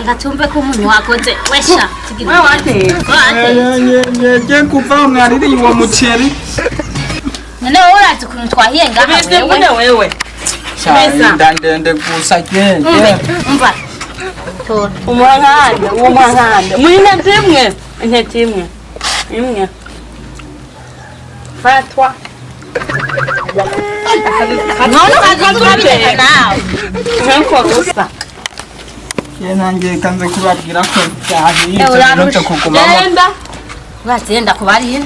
ngatumbe ko umuntu wakoze wesha wewe wate je kuva mwariri iwa muceri none wowe urazi ukuntu twahiye ngaha wewe ndandende gusa je umva tora umwahanda mwine timwe ntetimwe imwe fatwa none ukazurabireka nawe nko gusa nanjye kanze kubabwira ko byahiye cyo kugumamo bazenda kubari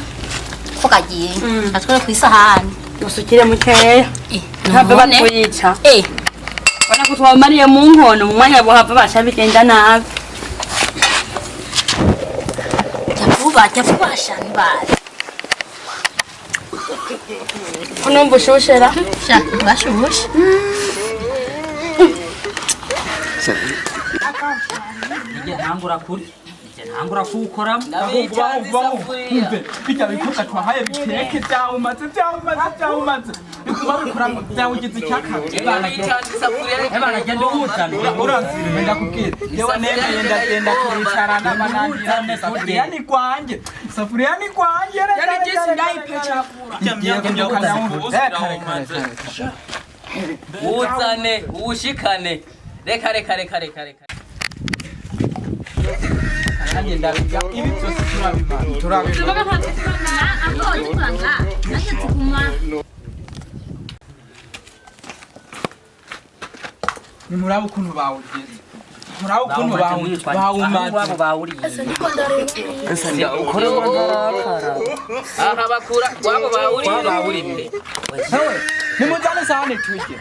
ko kagiye atwere ku isahani usukire mukeya ntabwo batwica bana kutwamariye mu nkono mu mwanya bohava bashabigenda nabi cyakubasha ntibari kuno mbushushera shaka bashubusha ntangura kuri ntangura kuwukoramo umve bijya bikuta twahaye biteke byawumaze bikuramo byawugize icyaka ebana genda uwuzane urazira ndakubwira yewe nemeye ndagenda kwicara n'amananira safuriya ni kwanjye yari gisi ndayipecera uzane uwushikane reka nanjye ndabiga ibi byose turabimana nimuraba ukuntu bawugeze muraba ukuntu bawumaze aha bakura wabo bawuriye nimuzane sahani turye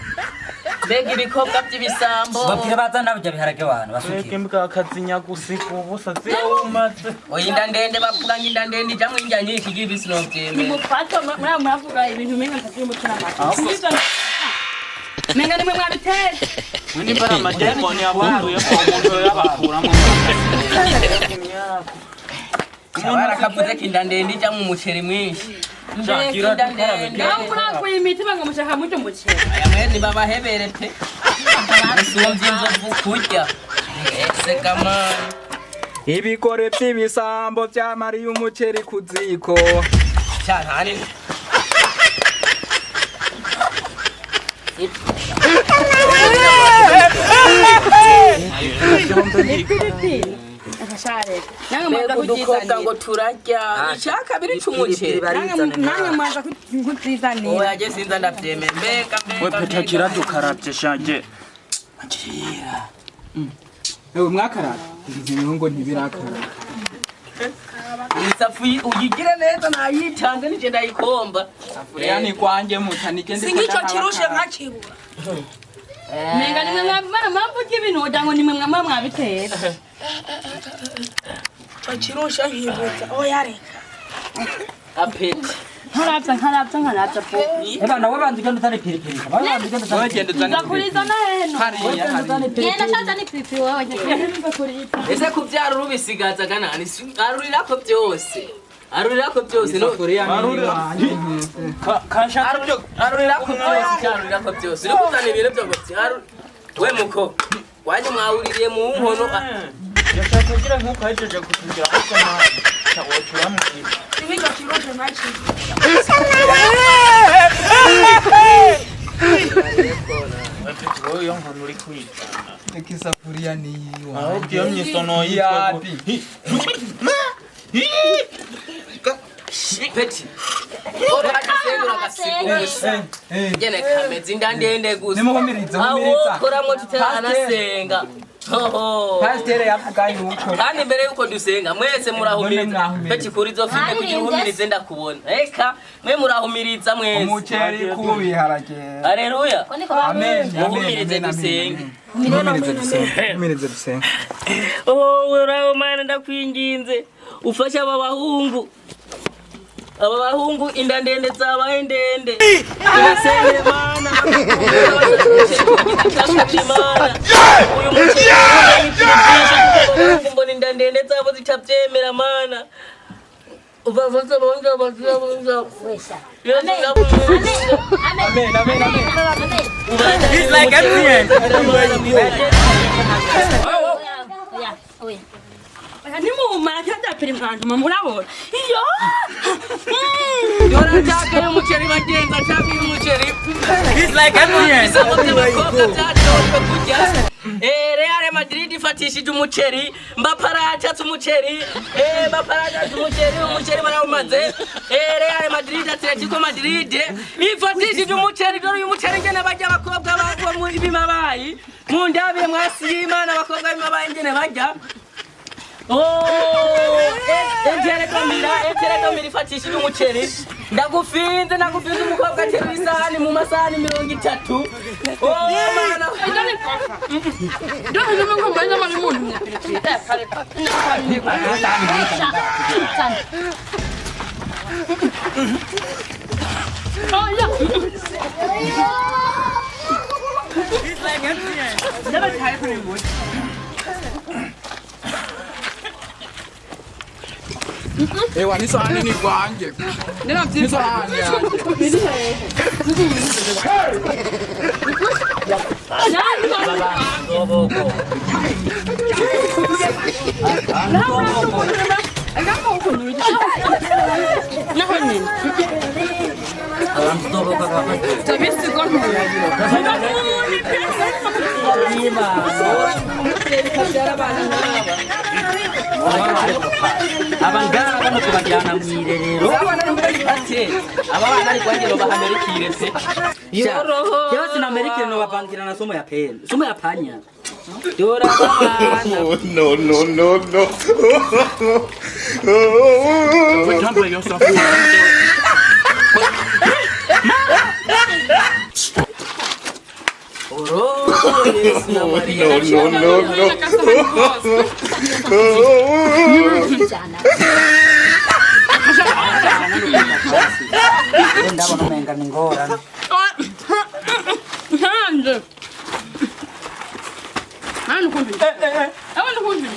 mbega ibikobwa by'ibisambo babwire bazana bijya biharage abantu basukire mbwa kazinya gusika ubusa zewumaze oyinda ndende bavuganye inda ndende ijamwe injya nyinshi y'ibisi no byeme mufato muravuga ibintu menga ntakiri mucana amaso menga nimwe mwabiteze mwini bara amajyepfo yabuye ko umuntu yabakuramo Sabara kavuze kinda ndende ijamwe umuceri mwinshi Shakira nawe murakuye imitima ngo mushaka mucyo muceri aya mwezi babahebere pe Sumvye inzovu kurya ese kamani ibikore by'ibisambo byamariye umuceri ku ziko cyane Dukobwa ngo turarya icyaka biri cy'umuceri nange mwaza kutizanira oya je sinza ndavyemera mbega we petakira dukarabye shaje ewe mwakarara izi ngo ntibirakara isafuyi uyigire neza nayitanze nije ndayikomba safuriya ni kwanjye mutanike ndi singico kirushe nkakibura menga nimwe mwabana mamvuga ibintu wogira ngo nimwe mwama mwabitera kirushe nkibutsa oya reka apeti nkarabya po ebana we banzi genda utane piripiri banzi genda utane piripiri ndakurizana heno genda shaza ni pipi wewe ese kubyara urubisigaza ganani arurirako byose arurirako byose no arurirako byose no kuzana ibintu byo gutsi we muko waje mwawuririye mu nkono yashaka kugira nkuko ahejeje kutugira ko cyawocuramo singico kirushe nkakibura Wewe yongo nuri kwitana. ikisafuriya ni yiwa Aho byo myisono yapi peti ora akasengura gasigura gene kameze indandende gusa nimuhumiriza aho koramwe tutana senga pastere yavuga yuko kandi mbere yuko dusenga mwese murahumiriza peti kuri zo fite kugira uhumirize ndakubona eka mwe murahumiriza mwese umuceri kubiharage haleluya amen muhumirize dusenge muhumirize dusenge uraho mana ndakwinginze ufasha aba bahungu inda ndende zabaye ndende ibasenge mana uyu muceri mbona inda ndende zabo zitabyemera mana uvavasa bonga bazabonga amen He's like everything. Oya. Oya nimumara cyadapira imwanjuma murabona. Iyo. Yora chake umuceri bagenza chake umuceri. It's like empty. Sababu bakobwa byaje kujya. Real Madrid ifatishije umuceri, Mbapara yacatse umuceri, Mbapara yacatse umuceri barawumaze. Real Madrid Atletico Madrid ifatishije umuceri dore uyu muceri ngene bajya abakobwa bako mu bimabayi. Mu ndabire mwasima n'abakobwa bimabayi ngene bajya. Entere kamira ifatishije umuceri. Ndagufinze umukobwa atera isahani mu masahani 30. Mana. Ndio ndio ngo mwenza mali mundu. Ewa ni sahani ni kwanje. Ni sahani yangu. Abangara bano kubajyana mu irerero. Abana ari kwangiro bahamerikire se. Yoroho. Yo sinamerikire no bapangira na somo ya pen. Somo ya panya. Yora abana. No. Wait, don't play yourself. Yes, na Maria. Ndabona umenga ni ngorane. Hano kumbi. Abana kumbi.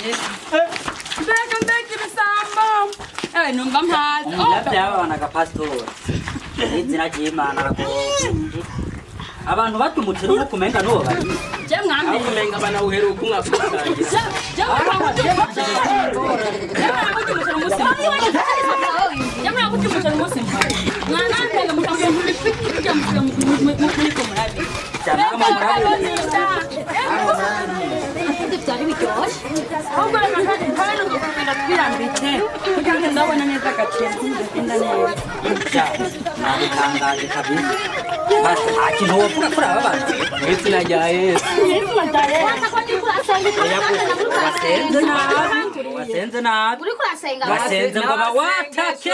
Ndeka bisamba. Numva mpazi. Ndabya abana ga pastor. Izina ry'Imana rako. Abantu batumutira uko kumenga no bari. Je mwambe. Akumenga bana uheruka umwakurangira. Wasenze ngo bawatake.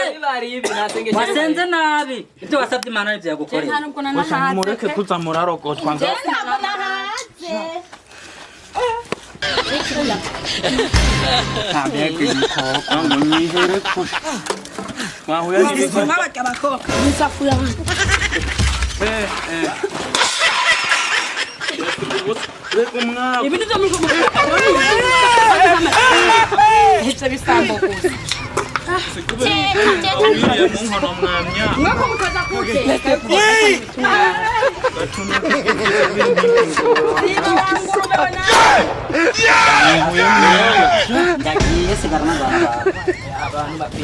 Wasenze nabi. Ibyo wasabye Imana n'ibyo yagukoreye. Mureke kuza murarogotwa ngo. Ntabwo yikoko ngo nyihere ko. Mwahuye n'ibyo. Ibintu byo mu Hitse bisambo gusa. Mwako mukaza kute.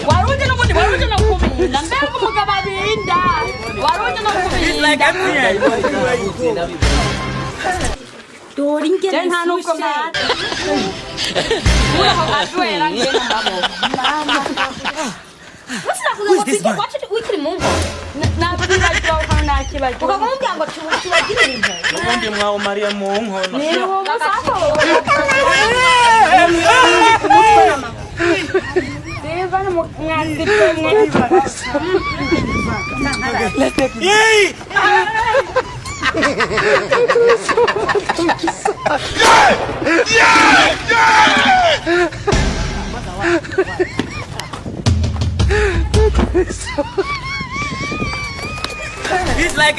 Waruje no kubinda mbere umugabo abinda. Waruje no kubinda. Doringe nta nuko mata. Uraho ajwera ngena mbabo. Who's this man? Wikiri mungu. Nabwira cyo kana kibaje. Ukamumbya ngo tubagirire imwe. Ubundi mwawo Maria mu nkono. Ni wo musako. Devana mo ngandito ngene. Let's take it. He's like